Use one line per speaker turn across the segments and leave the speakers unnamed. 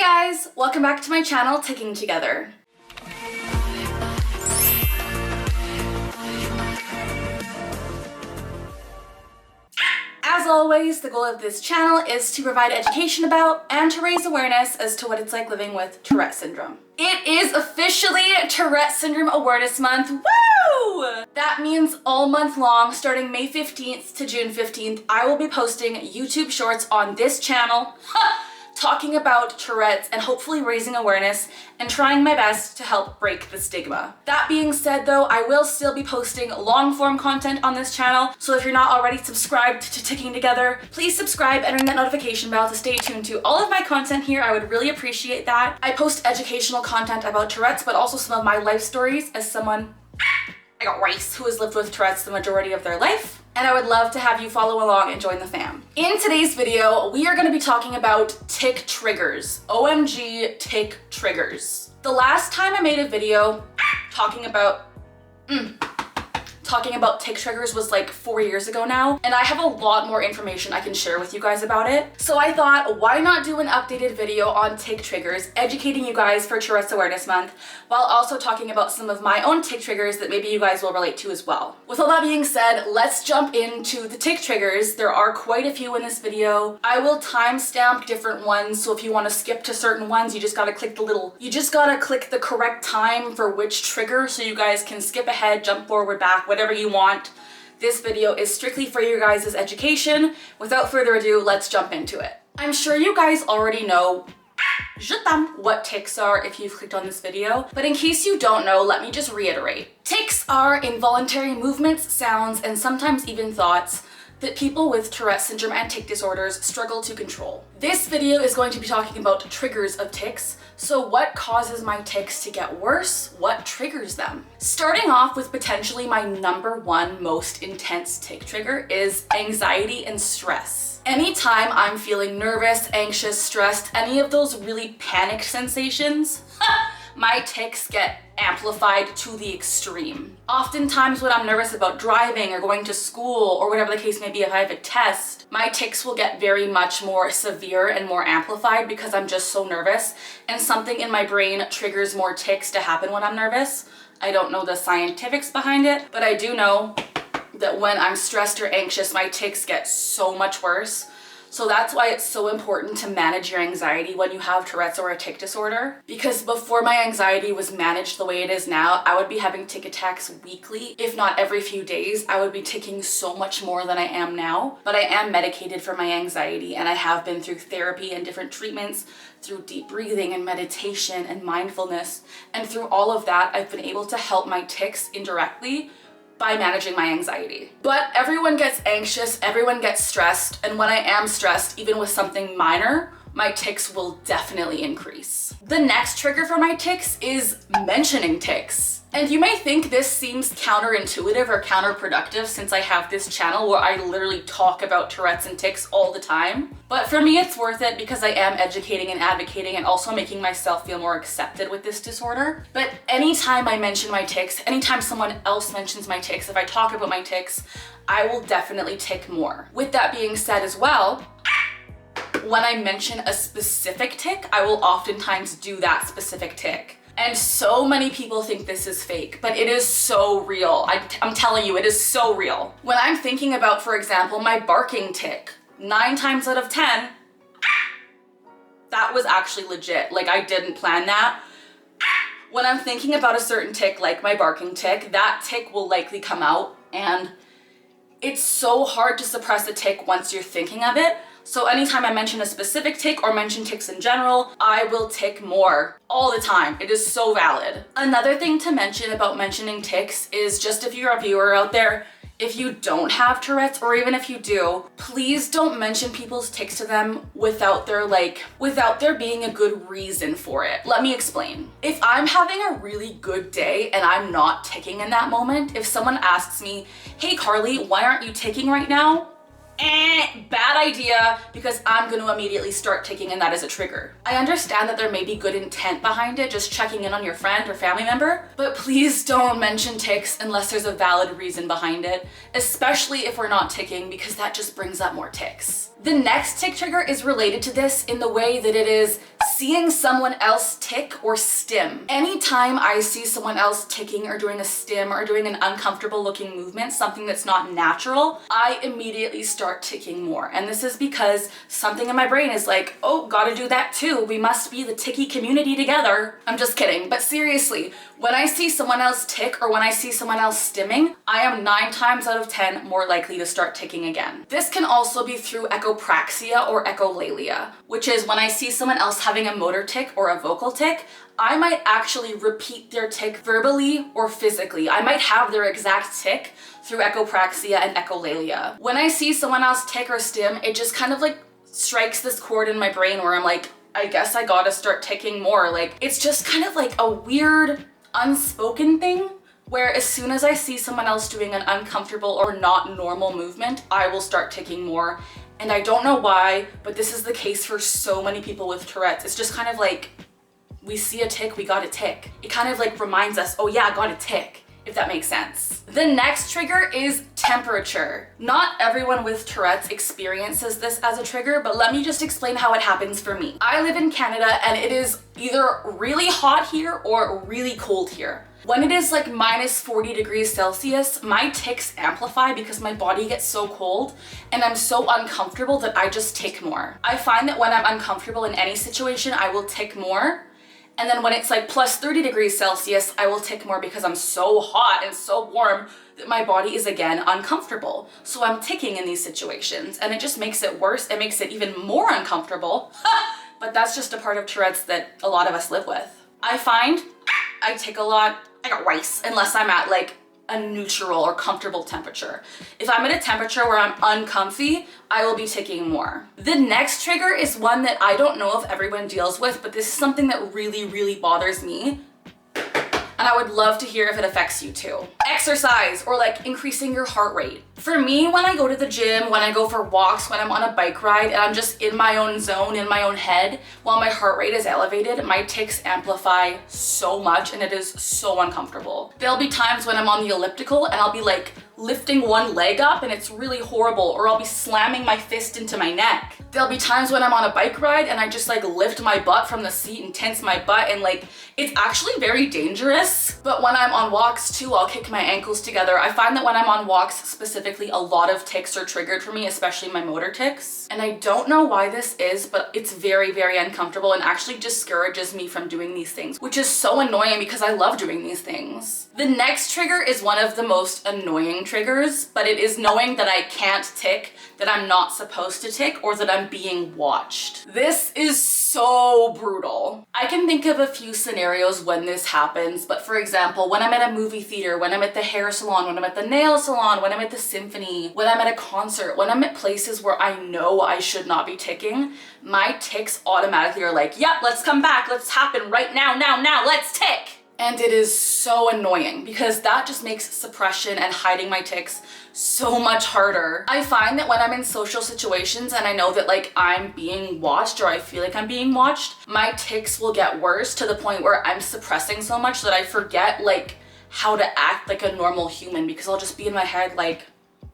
guys, welcome back to my channel, Ticking Together. As always, the goal of this channel is to provide education about and to raise awareness as to what it's like living with Tourette Syndrome. It is officially Tourette Syndrome Awareness Month. Woo! That means all month long, starting May 15th to June 15th, I will be posting YouTube shorts on this channel talking about Tourette's and hopefully raising awareness and trying my best to help break the stigma. That being said though, I will still be posting long form content on this channel, so if you're not already subscribed to Ticking Together, please subscribe and ring that notification bell to stay tuned to all of my content here. I would really appreciate that. I post educational content about Tourette's, but also some of my life stories as someone, I got rice, who has lived with Tourette's the majority of their life. And I would love to have you follow along and join the fam. In today's video, we are going to be talking about tic triggers. OMG tic triggers. The last time I made a video talking about tic triggers was like 4 years ago now, and I have a lot more information I can share with you guys about it. So I thought, why not do an updated video on tic triggers, educating you guys for Tourette's Awareness Month, while also talking about some of my own tic triggers that maybe you guys will relate to as well. With all that being said, let's jump into the tic triggers. There are quite a few in this video. I will timestamp different ones, so if you want to skip to certain ones, you just gotta click the correct time for which trigger, so you guys can skip ahead, jump forward, back, whatever you want. This video is strictly for your guys' education. Without further ado, let's jump into it. I'm sure you guys already know what tics are if you've clicked on this video, but in case you don't know, let me just reiterate. Tics are involuntary movements, sounds, and sometimes even thoughts that people with Tourette syndrome and tic disorders struggle to control. This video is going to be talking about triggers of tics. So what causes my tics to get worse? What triggers them? Starting off with potentially my number one most intense tic trigger is anxiety and stress. Anytime I'm feeling nervous, anxious, stressed, any of those really panicked sensations, my tics get amplified to the extreme. Oftentimes when I'm nervous about driving or going to school or whatever the case may be, if I have a test, my tics will get very much more severe and more amplified because I'm just so nervous, and something in my brain triggers more tics to happen when I'm nervous. I don't know the scientifics behind it, but I do know that when I'm stressed or anxious, my tics get so much worse. So that's why it's so important to manage your anxiety when you have Tourette's or a tic disorder. Because before my anxiety was managed the way it is now, I would be having tic attacks weekly, if not every few days. I would be ticking so much more than I am now. But I am medicated for my anxiety, and I have been through therapy and different treatments, through deep breathing and meditation and mindfulness. And through all of that, I've been able to help my tics indirectly by managing my anxiety. But everyone gets anxious, everyone gets stressed, and when I am stressed, even with something minor, my tics will definitely increase. The next trigger for my tics is mentioning tics. And you may think this seems counterintuitive or counterproductive since I have this channel where I literally talk about Tourette's and tics all the time. But for me, it's worth it because I am educating and advocating and also making myself feel more accepted with this disorder. But anytime I mention my tics, anytime someone else mentions my tics, if I talk about my tics, I will definitely tic more. With that being said as well, when I mention a specific tic, I will oftentimes do that specific tic. And so many people think this is fake, but it is so real. I'm telling you, it is so real. When I'm thinking about, for example, my barking tic, 9 times out of 10, that was actually legit. Like, I didn't plan that. When I'm thinking about a certain tic, like my barking tic, that tic will likely come out, and it's so hard to suppress a tic once you're thinking of it. So anytime I mention a specific tic or mention tics in general, I will tic more all the time. It is so valid. Another thing to mention about mentioning tics is, just if you're a viewer out there, if you don't have Tourette's, or even if you do, please don't mention people's tics to them without there being a good reason for it. Let me explain. If I'm having a really good day and I'm not ticking in that moment, if someone asks me, "Hey Carly, why aren't you ticking right now?" Bad idea, because I'm going to immediately start ticking, and that is a trigger. I understand that there may be good intent behind it, just checking in on your friend or family member, but please don't mention tics unless there's a valid reason behind it, especially if we're not ticking, because that just brings up more tics. The next tic trigger is related to this in the way that it is seeing someone else tic or stim. Anytime I see someone else ticking or doing a stim or doing an uncomfortable looking movement, something that's not natural, I immediately start ticking more. And this is because something in my brain is like, oh, gotta do that too. We must be the ticky community together. I'm just kidding, but seriously, when I see someone else tic or when I see someone else stimming, I am 9 times out of 10 more likely to start ticking again. This can also be through echopraxia or echolalia, which is when I see someone else having a motor tic or a vocal tic, I might actually repeat their tic verbally or physically. I might have their exact tic through echopraxia and echolalia. When I see someone else tic or stim, it just kind of like strikes this chord in my brain where I'm like, I guess I gotta start ticking more. Like, it's just kind of like a weird unspoken thing where as soon as I see someone else doing an uncomfortable or not normal movement, I will start ticking more. And I don't know why, but this is the case for so many people with Tourette's. It's just kind of like, we see a tic, we gotta tick. It kind of like reminds us, oh yeah, I gotta tick, if that makes sense. The next trigger is temperature. Not everyone with Tourette's experiences this as a trigger, but let me just explain how it happens for me. I live in Canada and it is either really hot here or really cold here. When it is like -40 degrees Celsius, my tics amplify because my body gets so cold and I'm so uncomfortable that I just tic more. I find that when I'm uncomfortable in any situation, I will tic more. And then when it's like +30 degrees Celsius, I will tic more because I'm so hot and so warm that my body is again uncomfortable. So I'm ticking in these situations and it just makes it worse. It makes it even more uncomfortable. But that's just a part of Tourette's that a lot of us live with. I find I tic a lot, I got rice, unless I'm at like a neutral or comfortable temperature. If I'm at a temperature where I'm uncomfy, I will be ticking more. The next trigger is one that I don't know if everyone deals with, but this is something that really, really bothers me. And I would love to hear if it affects you too. Exercise or like increasing your heart rate. For me, when I go to the gym, when I go for walks, when I'm on a bike ride and I'm just in my own zone, in my own head, while my heart rate is elevated, my tics amplify so much and it is so uncomfortable. There'll be times when I'm on the elliptical and I'll be like lifting one leg up and it's really horrible, or I'll be slamming my fist into my neck. There'll be times when I'm on a bike ride and I just like lift my butt from the seat and tense my butt, and like it's actually very dangerous. But when I'm on walks too, I'll kick my ankles together. I find that when I'm on walks specifically, a lot of tics are triggered for me, especially my motor tics. And I don't know why this is, but it's very, very uncomfortable and actually discourages me from doing these things, which is so annoying because I love doing these things. The next trigger is one of the most annoying triggers, but it is knowing that I can't tic, that I'm not supposed to tic, or that I'm being watched. This is so brutal. I can think of a few scenarios when this happens, but for example, when I'm at a movie theater, when I'm at the hair salon, when I'm at the nail salon, when I'm at the symphony, when I'm at a concert, when I'm at places where I know I should not be ticking, my tics automatically are like, yep, let's come back, let's happen right now, now, let's tic. And it is so annoying because that just makes suppression and hiding my tics so much harder. I find that when I'm in social situations and I know that like I'm being watched or I feel like I'm being watched, my tics will get worse to the point where I'm suppressing so much that I forget like how to act like a normal human, because I'll just be in my head like,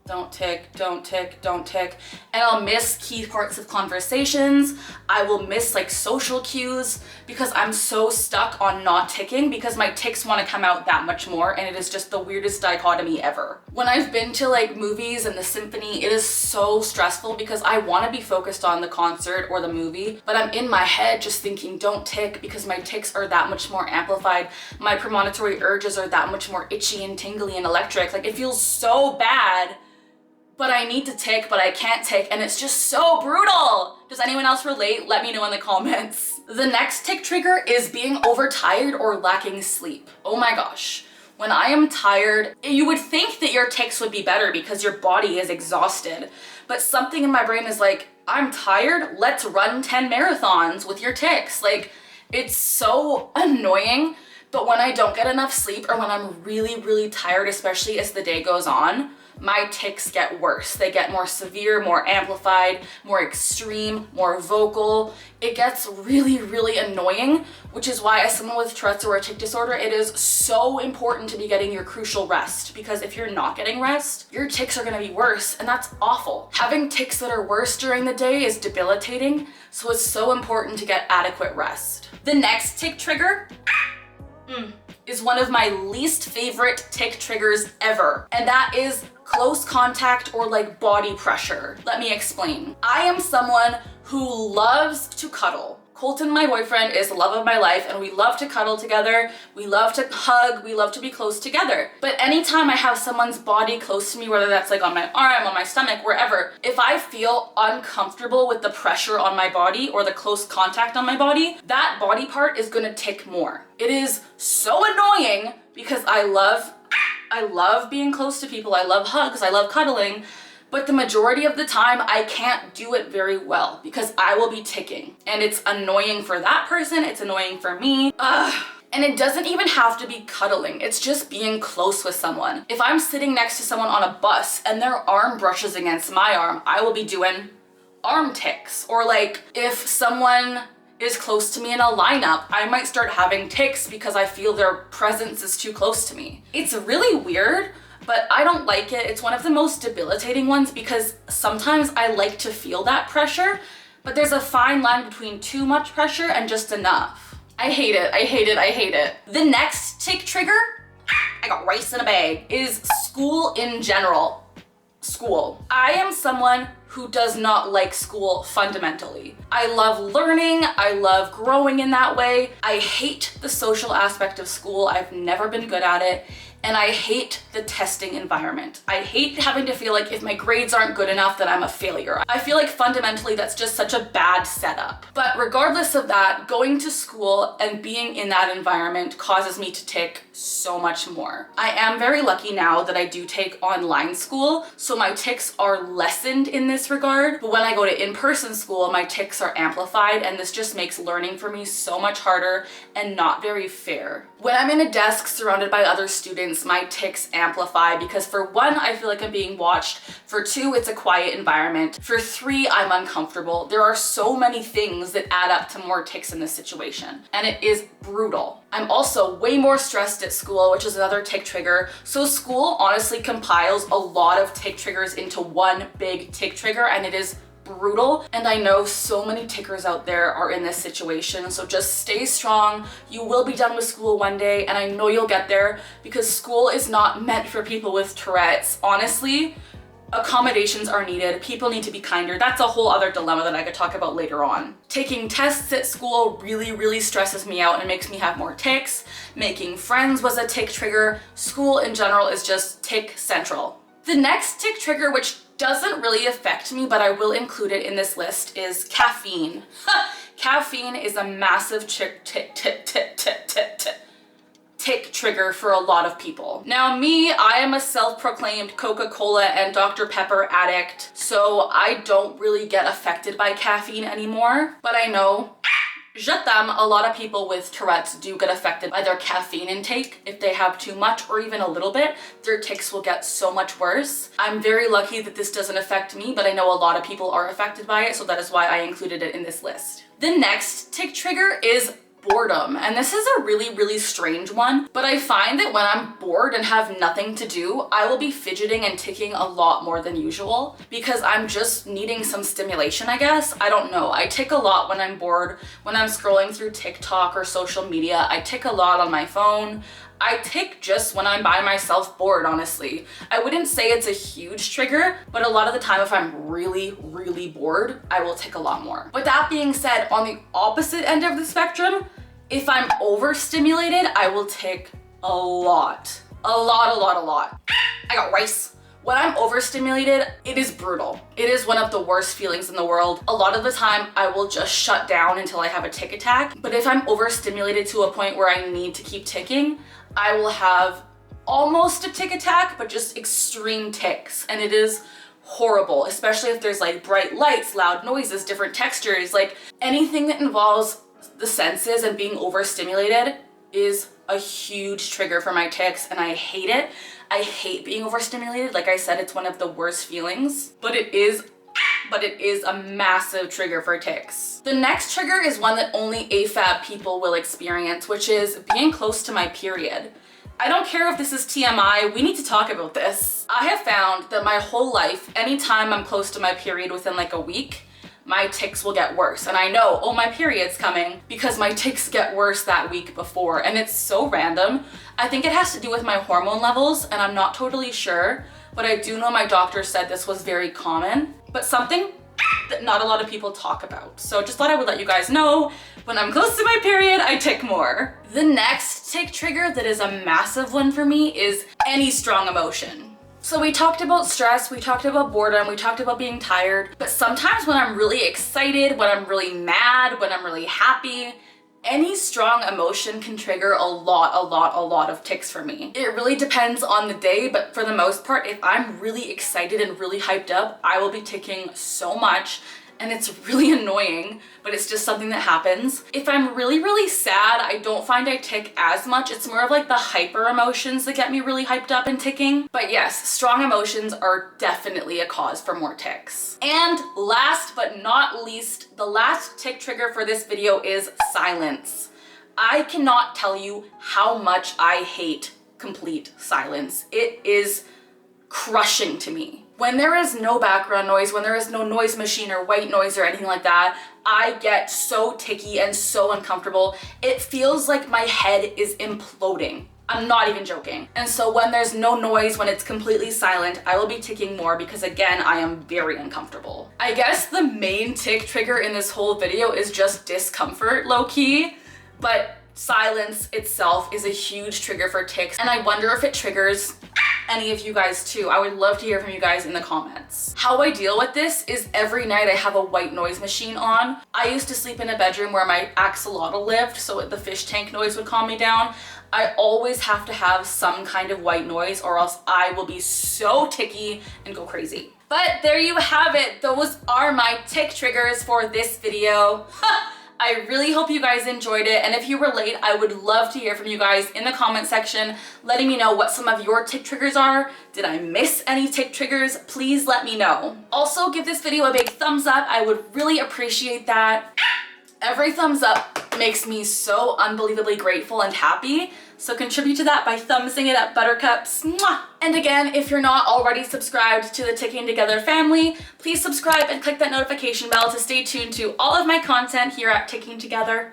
don't tic, don't tic, don't tic. And I'll miss key parts of conversations. I will miss like social cues because I'm so stuck on not ticking because my tics want to come out that much more, and it is just the weirdest dichotomy ever. When I've been to like movies and the symphony, it is so stressful because I want to be focused on the concert or the movie, but I'm in my head just thinking don't tic because my tics are that much more amplified. My premonitory urges are that much more itchy and tingly and electric. Like it feels so bad. But I need to tic, but I can't tic, and it's just so brutal. Does anyone else relate? Let me know in the comments. The next tic trigger is being overtired or lacking sleep. Oh my gosh. When I am tired, you would think that your tics would be better because your body is exhausted, but something in my brain is like, I'm tired, let's run 10 marathons with your tics. Like, it's so annoying. But when I don't get enough sleep or when I'm really, really tired, especially as the day goes on, my tics get worse. They get more severe, more amplified, more extreme, more vocal. It gets really, really annoying, which is why as someone with Tourette's or a tic disorder, it is so important to be getting your crucial rest, because if you're not getting rest, your tics are gonna be worse, and that's awful. Having tics that are worse during the day is debilitating, so it's so important to get adequate rest. The next tic trigger is one of my least favorite tic triggers ever, and that is close contact or like body pressure. Let me explain. I am someone who loves to cuddle. Colton, my boyfriend, is the love of my life, and we love to cuddle together. We love to hug. We love to be close together. But anytime I have someone's body close to me, whether that's like on my arm, on my stomach, wherever, if I feel uncomfortable with the pressure on my body or the close contact on my body, that body part is gonna tic more. It is so annoying because I love being close to people. I love hugs. I love cuddling. But the majority of the time, I can't do it very well because I will be ticking. And it's annoying for that person, it's annoying for me. And it doesn't even have to be cuddling, it's just being close with someone. If I'm sitting next to someone on a bus and their arm brushes against my arm, I will be doing arm tics. Or like if someone is close to me in a lineup, I might start having tics because I feel their presence is too close to me. It's really weird, but I don't like it. It's one of the most debilitating ones because sometimes I like to feel that pressure, but there's a fine line between too much pressure and just enough. I hate it, I hate it, I hate it. The next tic trigger, I got rice in a bag, is school in general. School. I am someone who does not like school fundamentally. I love learning, I love growing in that way. I hate the social aspect of school. I've never been good at it. And I hate the testing environment. I hate having to feel like if my grades aren't good enough, that I'm a failure. I feel like fundamentally that's just such a bad setup. But regardless of that, going to school and being in that environment causes me to tic so much more. I am very lucky now that I do take online school, so my tics are lessened in this regard. But when I go to in-person school, my tics are amplified, and this just makes learning for me so much harder and not very fair. When I'm in a desk surrounded by other students, my tics amplify because for one, I feel like I'm being watched. For two, it's a quiet environment. For three, I'm uncomfortable. There are so many things that add up to more tics in this situation, and it is brutal. I'm also way more stressed at school, which is another tic trigger. So school honestly compiles a lot of tic triggers into one big tic trigger, and it is brutal. And I know so many tickers out there are in this situation, so just stay strong. You will be done with school one day, and I know you'll get there because school is not meant for people with Tourette's. Honestly, accommodations are needed. People need to be kinder. That's a whole other dilemma that I could talk about later on. Taking tests at school really, really stresses me out and makes me have more tics. Making friends was a tic trigger. School in general is just tic central. The next tic trigger, which doesn't really affect me, but I will include it in this list, is caffeine. Caffeine is a massive tic trigger for a lot of people. Now me, I am a self-proclaimed Coca-Cola and Dr. Pepper addict, so I don't really get affected by caffeine anymore, but I know je t'aime, a lot of people with Tourette's do get affected by their caffeine intake. If they have too much or even a little bit, their tics will get so much worse. I'm very lucky that this doesn't affect me, but I know a lot of people are affected by it, so that is why I included it in this list. The next tic trigger is boredom, and this is a really, really strange one, but I find that when I'm bored and have nothing to do, I will be fidgeting and ticking a lot more than usual because I'm just needing some stimulation, I guess. I don't know. I tic a lot when I'm bored, when I'm scrolling through TikTok or social media. I tic a lot on my phone. I tic just when I'm by myself bored, honestly. I wouldn't say it's a huge trigger, but a lot of the time if I'm really, really bored, I will tic a lot more. With that being said, on the opposite end of the spectrum, if I'm overstimulated, I will tic a lot. A lot. I got rice. When I'm overstimulated, it is brutal. It is one of the worst feelings in the world. A lot of the time, I will just shut down until I have a tic attack. But if I'm overstimulated to a point where I need to keep ticking, I will have almost a tic attack, but just extreme tics. And it is horrible, especially if there's like bright lights, loud noises, different textures, like anything that involves the senses and being overstimulated is a huge trigger for my tics and I hate it. I hate being overstimulated. Like I said, it's one of the worst feelings, but it is a massive trigger for tics. The next trigger is one that only AFAB people will experience, which is being close to my period. I don't care if this is TMI, we need to talk about this. I have found that my whole life, anytime I'm close to my period within like a week, my tics will get worse. And I know, oh, my period's coming, because my tics get worse that week before. And it's so random. I think it has to do with my hormone levels, and I'm not totally sure, but I do know my doctor said this was very common, but something that not a lot of people talk about. So just thought I would let you guys know, when I'm close to my period, I tic more. The next tic trigger that is a massive one for me is any strong emotion. So we talked about stress, we talked about boredom, we talked about being tired, but sometimes when I'm really excited, when I'm really mad, when I'm really happy, any strong emotion can trigger a lot of tics for me. It really depends on the day, but for the most part, if I'm really excited and really hyped up, I will be ticking so much, and it's really annoying, but it's just something that happens. If I'm really sad, I don't find I tic as much. It's more of like the hyper emotions that get me really hyped up and ticking. But yes, strong emotions are definitely a cause for more tics. And last but not least, the last tic trigger for this video is silence. I cannot tell you how much I hate complete silence. It is crushing to me. When there is no background noise, when there is no noise machine or white noise or anything like that, I get so ticky and so uncomfortable. It feels like my head is imploding. I'm not even joking. And so when there's no noise, when it's completely silent, I will be ticking more because again, I am very uncomfortable. I guess the main tic trigger in this whole video is just discomfort, low-key, but silence itself is a huge trigger for tics, and I wonder if it triggers any of you guys too. I would love to hear from you guys in the comments. How I deal with this is every night I have a white noise machine on. I used to sleep in a bedroom where my axolotl lived, so the fish tank noise would calm me down. I always have to have some kind of white noise or else I will be so ticky and go crazy. But there you have it. Those are my tic triggers for this video. I really hope you guys enjoyed it, and if you relate, I would love to hear from you guys in the comment section, letting me know what some of your tic triggers are. Did I miss any tic triggers? Please let me know. Also, give this video a big thumbs up. I would really appreciate that. Every thumbs up makes me so unbelievably grateful and happy, so contribute to that by thumbsing it up, buttercups. Mwah! And again, if you're not already subscribed to the Ticking Together family, please subscribe and click that notification bell to stay tuned to all of my content here at Ticking Together.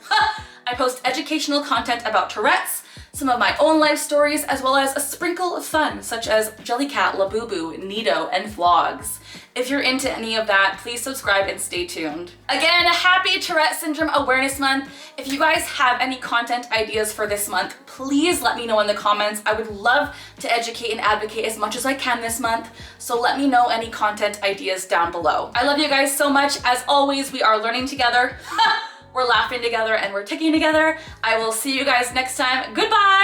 I post educational content about Tourette's, some of my own life stories, as well as a sprinkle of fun, such as Jellycat, Labubu, Nido, and vlogs. If you're into any of that, please subscribe and stay tuned. Again, happy Tourette Syndrome Awareness Month. If you guys have any content ideas for this month, please let me know in the comments. I would love to educate and advocate as much as I can this month, so let me know any content ideas down below. I love you guys so much. As always, we are learning together. We're laughing together and we're ticking together. I will see you guys next time. Goodbye!